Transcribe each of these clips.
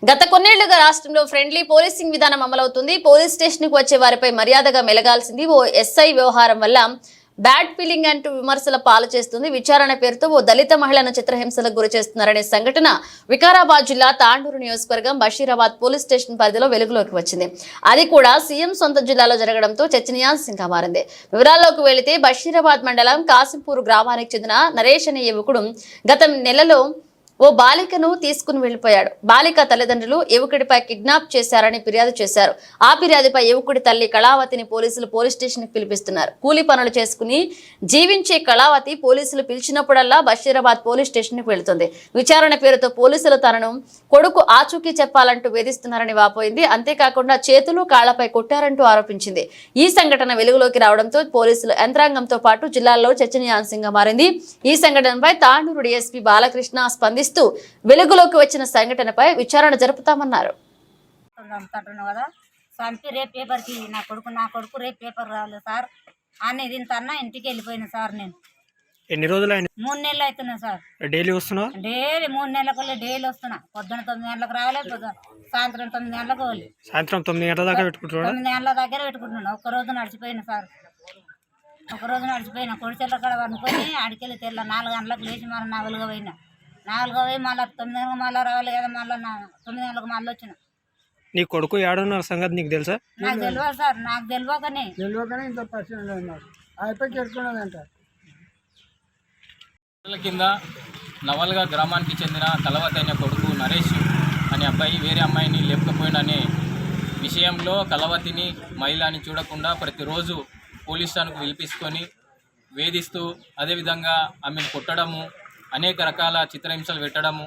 గత కొన్నేళ్లుగా రాష్ట్రంలో ఫ్రెండ్లీ పోలీసింగ్ విధానం అమలవుతుంది. పోలీస్ స్టేషన్ కు వచ్చే వారిపై మర్యాదగా మెలగాల్సింది ఓ ఎస్ఐ వ్యవహారం వల్ల బ్యాడ్ ఫీలింగ్ అంటూ విమర్శల పాలు చేస్తుంది. విచారణ పేరుతో ఓ దళిత మహిళను చిత్రహింసలకు గురి చేస్తున్నారనే సంఘటన వికారాబాద్ జిల్లా తాండూరు నియోజకవర్గం బషీరాబాద్ పోలీస్ స్టేషన్ పరిధిలో వెలుగులోకి వచ్చింది. అది కూడా సీఎం సొంత జిల్లాలో జరగడంతో చర్చనీయాంశంగా మారింది. వివరాల్లోకి వెళితే బషీరాబాద్ మండలం కాసింపూర్ గ్రామానికి చెందిన నరేష్ అనే యువకుడు గత నెలలో ఓ బాలికను తీసుకుని వెళ్లిపోయాడు. బాలిక తల్లిదండ్రులు యువకుడిపై కిడ్నాప్ చేశారని ఫిర్యాదు చేశారు. ఆ ఫిర్యాదుపై యువకుడి తల్లి కళావతిని పోలీసులు పోలీస్ స్టేషన్ కి పిలిపిస్తున్నారు. కూలీ పనులు చేసుకుని జీవించే కళావతి పోలీసులు పిలిచినప్పుడల్లా బషీరాబాద్ పోలీస్ స్టేషన్ కి వెళుతుంది. విచారణ పేరుతో పోలీసులు తనను కొడుకు ఆచూకీ చెప్పాలంటూ వేధిస్తున్నారని వాపోయింది. అంతేకాకుండా చేతులు కాళ్లపై కొట్టారంటూ ఆరోపించింది. ఈ సంఘటన వెలుగులోకి రావడంతో పోలీసులు యంత్రాంగంతో పాటు జిల్లాలో చర్చనీయాంశంగా మారింది. ఈ సంఘటనపై తాండూరు డీఎస్పీ బాలకృష్ణ స్పందిస్తూ వెలుగులోకి వచ్చిన సంఘటనపై విచారణ జరుపుతామన్నారు. చంపి రేపు పేపర్కి నా కొడుకు రేపు పేపర్ రాలేదు సార్ అని దీంతన్నా ఇంటికి వెళ్ళిపోయినా సార్. నేను ఎన్ని రోజులు 3 నెలలు అవుతున్నా సార్. డైలీ వస్తున్నా? డైలీ 3 నెలలకు డైలీ వస్తున్నా. పొద్దున 9 గంటలకు రావాలి, సాయంత్రం 9 గంటలకు పోవాలి. సాయంత్రం 9 గంటల దాకా పెట్టుకుంటున్నా? 9 గంటల దగ్గర పెట్టుకుంటున్నాను. ఒక్కరోజు నడిచిపోయినా సార్. ఒకరోజు నడిచిపోయినా కొడిచెల్ల కాడ అనుకొని అడికెళ్ళి తెల్ల 4 గంటలకు లేచి మళ్ళీ 4గా పోయినా. 4గా పోయి మళ్ళీ 9 గంటలకు మళ్ళీ రావాలి కదా. మళ్ళీ 9 గంటలకు మళ్ళీ వచ్చిన. నీ కొడుకు ఏడున్న సంగతి నీకు తెలుసా? నాకు తెలియదు సార్. నాకు తెలియకనే ఇంత పరిచయం ఉన్నారు. అయిపోయి చెప్పుకున్నదంట. కింద నవల్గా గ్రామానికి చెందిన కలవతి అనే కొడుకు నరేష్ అనే అబ్బాయి వేరే అమ్మాయిని లేపకపోయిననే విషయంలో కలవతిని మహిళని చూడకుండా ప్రతిరోజు పోలీస్ స్టేషన్కు పిలిపించుకొని వేధిస్తూ అదేవిధంగా ఆమెను కొట్టడము, అనేక రకాల చిత్రహింసలు పెట్టడము,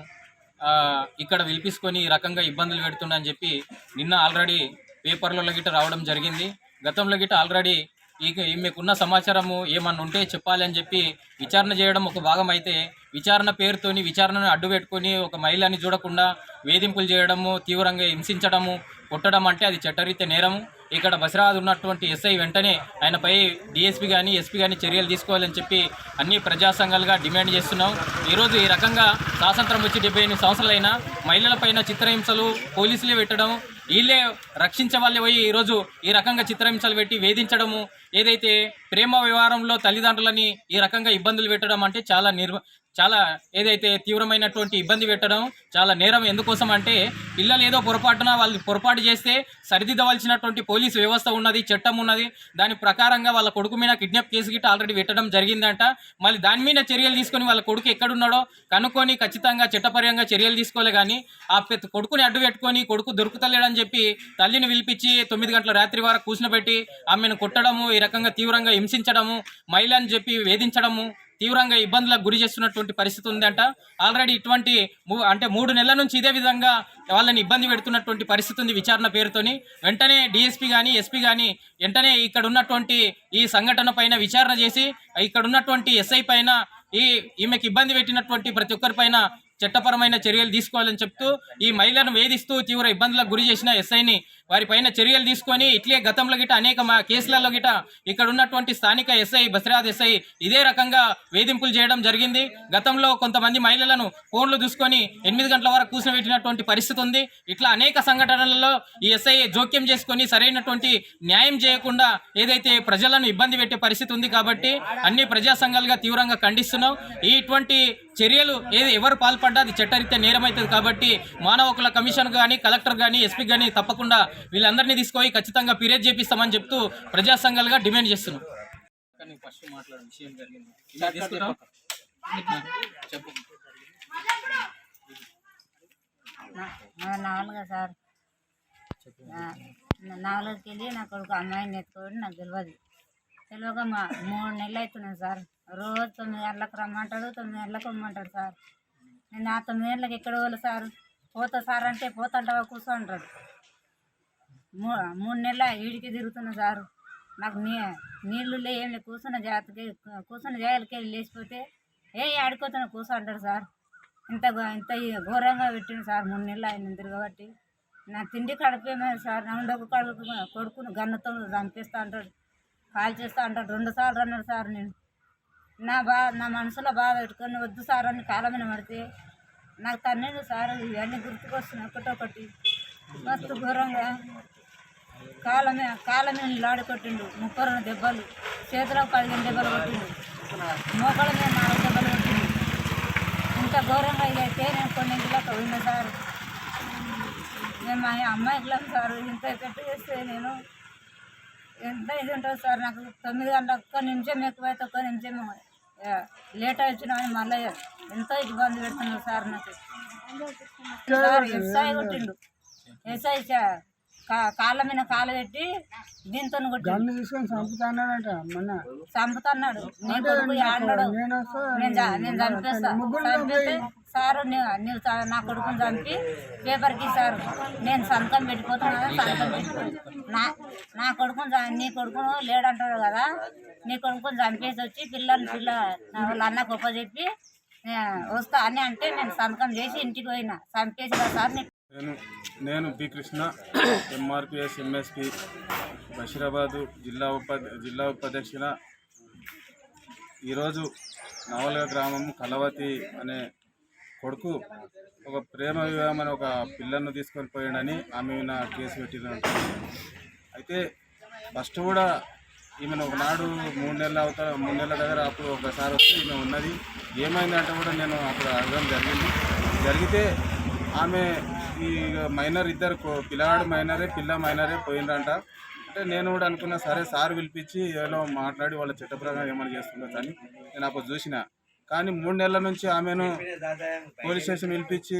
ఇక్కడ పిలిపించుకొని ఈ రకంగా ఇబ్బందులు పెడుతుండని చెప్పి నిన్న ఆల్రెడీ పేపర్లలో గిట్ట రావడం జరిగింది. గతంలో గిట్ట ఆల్రెడీ ఈమెకున్న సమాచారము ఏమన్నా ఉంటే చెప్పాలి అని చెప్పి విచారణ చేయడం ఒక భాగం అయితే, విచారణ పేరుతోని విచారణను అడ్డు పెట్టుకొని ఒక మహిళని చూడకుండా వేధింపులు చేయడము, తీవ్రంగా హింసించడము, కొట్టడం అంటే అది చట్టరీత్యా నేరము. ఇక్కడ బషీరాబాద్ ఉన్నటువంటి ఎస్ఐ వెంటనే ఆయనపై డిఎస్పీ కానీ ఎస్పీ కానీ చర్యలు తీసుకోవాలని చెప్పి అన్ని ప్రజా సంఘాలుగా డిమాండ్ చేస్తున్నాం. ఈరోజు ఈ రకంగా స్వాతంత్రం వచ్చి 78 సంవత్సరాలైనా మహిళలపైన చిత్రహింసలు పోలీసులే పెట్టడం, వీళ్ళే రక్షించే వాళ్ళే పోయి ఈరోజు ఈ రకంగా చిత్రహింసలు పెట్టి వేధించడము, ఏదైతే ప్రేమ వ్యవహారంలో తల్లిదండ్రులని ఈ రకంగా ఇబ్బందులు పెట్టడం అంటే చాలా ఏదైతే తీవ్రమైనటువంటి ఇబ్బంది పెట్టడం చాలా నేరం. ఎందుకోసం అంటే పిల్లలు ఏదో పొరపాటున వాళ్ళు పొరపాటు చేస్తే సరిదిద్దవలసినటువంటి పోలీసు వ్యవస్థ ఉన్నది, చట్టం ఉన్నది. దాని ప్రకారంగా వాళ్ళ కొడుకు మీద కిడ్నాప్ కేసు గిట్ట ఆల్రెడీ పెట్టడం జరిగిందంట. మళ్ళీ దాని మీద చర్యలు తీసుకొని వాళ్ళ కొడుకు ఎక్కడున్నాడో కనుక్కొని ఖచ్చితంగా చట్టపరంగా చర్యలు తీసుకోలే. కానీ ఆ కొడుకుని అడ్డు పెట్టుకొని కొడుకు దొరుకుతలేడని చెప్పి తల్లిని పిలిపించి 9 గంటల రాత్రి వరకు కూర్చునబెట్టి ఆమెను కొట్టడము, ఈ రకంగా తీవ్రంగా హింసించడము, మహిళని చెప్పి వేధించడము, తీవ్రంగా ఇబ్బందులకు గురి చేస్తున్నటువంటి పరిస్థితి ఉందంట. ఆల్రెడీ ఇటువంటి అంటే 3 నెలల నుంచి ఇదే విధంగా వాళ్ళని ఇబ్బంది పెడుతున్నటువంటి పరిస్థితి ఉంది విచారణ పేరుతోని. వెంటనే డిఎస్పీ కానీ ఎస్పీ కానీ వెంటనే ఇక్కడ ఉన్నటువంటి ఈ సంఘటన పైన విచారణ చేసి ఇక్కడ ఉన్నటువంటి ఎస్ఐ పైన ఈమెకి ఇబ్బంది పెట్టినటువంటి ప్రతి ఒక్కరిపైన చట్టపరమైన చర్యలు తీసుకోవాలని చెప్తూ, ఈ మహిళను వేధిస్తూ తీవ్ర ఇబ్బందులకు గురి చేసిన ఎస్ఐని వారిపైన చర్యలు తీసుకొని ఇట్లే గతంలో గిట అనేక కేసులలో గిట ఇక్కడ ఉన్నటువంటి స్థానిక ఎస్ఐ బషీరాబాద్ ఎస్ఐ ఇదే రకంగా వేధింపులు చేయడం జరిగింది. గతంలో కొంతమంది మహిళలను ఫోన్లు చూసుకొని 8 గంటల వరకు కూర్చోబెట్టినటువంటి పరిస్థితి ఉంది. ఇట్లా అనేక సంఘటనలలో ఈ ఎస్ఐ జోక్యం చేసుకొని సరైనటువంటి న్యాయం చేయకుండా ఏదైతే ప్రజలను ఇబ్బంది పెట్టే పరిస్థితి ఉంది. కాబట్టి అన్ని ప్రజా సంఘాలుగా తీవ్రంగా ఖండిస్తున్నాం. ఇటువంటి చర్యలు ఎవరు పాల్పడ్డా అది చట్టరీత్యా నేరమవుతుంది. కాబట్టి మానవ హక్కుల కమిషన్ కానీ కలెక్టర్ కానీ ఎస్పీ కానీ తప్పకుండా వీళ్ళందరినీ తీసుకొని ఖచ్చితంగా ఫిర్యాదు చేపిస్తామని చెప్తూ ప్రజా సంఘాలుగా డిమాండ్ చేస్తున్నాం. నాలుగా సార్ 4కి వెళ్ళి నా కొడుకు అమ్మాయిని ఎత్తుకోవడం నాకు తెలియక 3 నెలలు అవుతున్నాయి సార్. రోజు 9 గంటలకు రమ్మంటాడు, 9 గంటలకు రమ్మంటాడు సార్. నేను ఆ 9 గంటలకు ఎక్కడ పోలే సార్. పోతా సార్ అంటే పోతాంటావా కూర్చో అంటాడు. 3 నెలల ఈడికి తిరుగుతున్నా సార్. నాకు నీళ్ళు ఏం లేదు, కూర్చున్న జాగ్రత్తకి లేచిపోతే ఆడుకోతున్నా కూర్చో అంటాడు సార్. ఇంత ఘోరంగా పెట్టిండు సార్. 3 నెలలు ఆయన తిరగబట్టి నా తిండి కడిపేమని సార్. నా కొడుకును గన్నతో చంపేస్తా అంటాడు, కాల్ చేస్తా అంటాడు. 2 సార్లు అన్నాడు సార్. నేను నా మనసులో బాధ పెట్టుకొని వద్దు సార్ అని కాలం మీద పడితే నాకు తన్నేది సార్ ఇవన్నీ గుర్తుకొస్తున్నాయి ఒకటొకటి మస్తు ఘోరంగా కాళ్ళ మీద లాడి కొట్టిండు 32 దెబ్బలు, చేతిలో 15 దెబ్బలు కొట్టిండు, మోకాళ్ళ మీద 4 దెబ్బలు కొట్టిండు. ఇంత ఘోరంగా ఇదైతే నేను కొన్నింటిలోకి పోయినా సార్. నేను మా అమ్మాయికి సార్ ఇంత ఎఫెక్ట్ చేస్తే నేను ఎంత ఇది ఉంటుంది సార్. నాకు 9 గంటలకు ఒక్క నిమిషం ఎక్కువైతే ఒక్క నిమిషం లేట్ వచ్చినా మళ్ళీ ఎంతో ఇబ్బంది పెడుతున్నారు సార్. నాకు సార్ ఎస్ఐ కొట్టిండు, ఎస్ఐ కాళ్ళ మీద కాలు పెట్టి దీంతో కొట్టిండు, గన్ను తీసుకొని చంపుతాన్నాడంట మొన్న. చంపుతున్నాడు. నీ కొడుకు ఆడాడు, నేను చంపేస్తా చంపేస్తే సారు నువ్వు నా కొడుకుని చంపి పేపర్కి సారు నేను సంతకం పెట్టిపోతున్నా, సంతకం పెట్టిపోయి నా కొడుకుని నీ కొడుకును లేడంటాడు కదా, నీ కొడుకుని చంపేసి వచ్చి వాళ్ళ అన్నకు ఒప్పచెప్పి వస్తా అని అంటే నేను సంతకం చేసి ఇంటికి పోయినా. చంపేసి సార్ నేను బి కృష్ణ, ఎంఆర్పిఎస్ ఎంఎస్పి బషీరాబాదు జిల్లా ఉపాధ్యక్షుల. ఈరోజు నవల గ్రామం కలవతి అనే కొడుకు ఒక ప్రేమ వివాహం అని ఒక పిల్లను తీసుకొని పోయాడని ఆమె మీద కేసు పెట్టిన. అయితే ఫస్ట్ కూడా ఈమెను ఒకనాడు 3 నెలల దగ్గర అప్పుడు ఒకసారి వస్తే ఈమె ఉన్నది. ఏమైందంటే కూడా నేను అప్పుడు అడగడం జరిగితే ఆమె ఈ మైనర్ ఇద్దరు పిల్లవాడు మైనరే పిల్ల మైనరే పోయిందంట. అంటే నేను కూడా అనుకున్నా సరే సార్ పిలిపించి ఏదో మాట్లాడి వాళ్ళ చట్టప్రకారం ఏమైనా చేస్తుండొచ్చు అని నేను అప్పుడు చూసిన. కానీ 3 నెలల నుంచి ఆమెను పోలీస్ స్టేషన్ పిలిపించి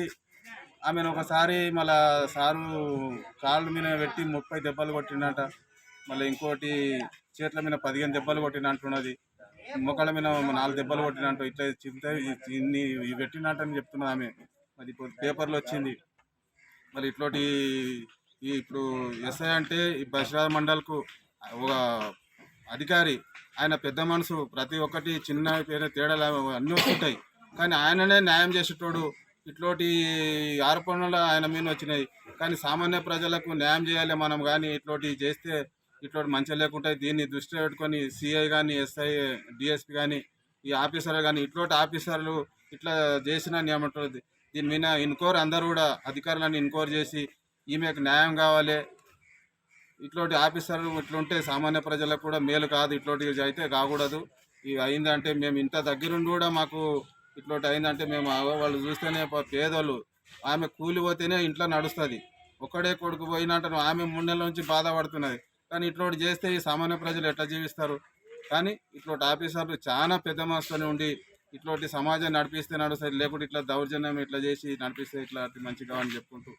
ఆమెను ఒకసారి మళ్ళా సారు కాళ్ళ మీద పెట్టి 30 దెబ్బలు కొట్టిందంట. మళ్ళీ ఇంకోటి చేతుల మీద 15 దెబ్బలు కొట్టినట్టున్నది, మొక్కల మీద 4 దెబ్బలు కొట్టినట్టు ఇట్లా ఇన్ని పెట్టినట్టని చెప్తున్నది ఆమె. అది పేపర్లో వచ్చింది. మరి ఇట్లాంటి ఇప్పుడు ఎస్ఐ అంటే ఈ బషీరాబాద్ మండల్కు ఒక అధికారి, ఆయన పెద్ద మనసు, ప్రతి ఒక్కటి చిన్న పేరు తేడాలు అన్నీ వస్తుంటాయి. కానీ ఆయననే న్యాయం చేసేటోడు. ఇట్లాంటి ఆరోపణలు ఆయన మీద వచ్చినాయి. కానీ సామాన్య ప్రజలకు న్యాయం చేయాలి మనం. కానీ ఇట్లాంటి చేస్తే ఇట్లాంటి మంచిగా లేకుంటాయి. దీన్ని దృష్టిలో పెట్టుకొని సిఐ కానీ ఎస్ఐ డిఎస్పి కానీ ఈ ఆఫీసర్లు కానీ ఇట్లాంటి ఆఫీసర్లు ఇట్లా చేసినా ఏమంటుంది, దీని మీద ఇన్క్వైరీ అందరూ కూడా అధికారులను ఇన్క్వైరీ చేసి ఈమెకు న్యాయం కావాలి. ఇట్లాంటి ఆఫీసర్లు ఇట్లుంటే సామాన్య ప్రజలకు కూడా మేలు కాదు. ఇట్లాంటివి అయితే కాకూడదు. ఇవి అయిందంటే మేము ఇంత దగ్గరుండి కూడా మాకు ఇట్లాంటి అయిందంటే మేము వాళ్ళు చూస్తేనే పేదోళ్ళు, ఆమె కూలి పోతేనే ఇంట్లో నడుస్తుంది. ఒక్కడే కొడుకు పోయినట్టు ఆమె 3 నెలల నుంచి బాధపడుతున్నది. కానీ ఇట్లాంటి చేస్తే ఈ సామాన్య ప్రజలు ఎట్లా జీవిస్తారు? కానీ ఇట్లాంటి ఆఫీసర్లు చాలా పెద్ద మనసుతోనే ఉండి ఇట్లాంటి సమాజాన్ని నడిపిస్తే నడుస్తుంది. లేకుంటే ఇట్లా దౌర్జన్యం ఇట్లా చేసి నడిపిస్తే ఇట్లా మంచిగా అని చెప్పుకుంటూ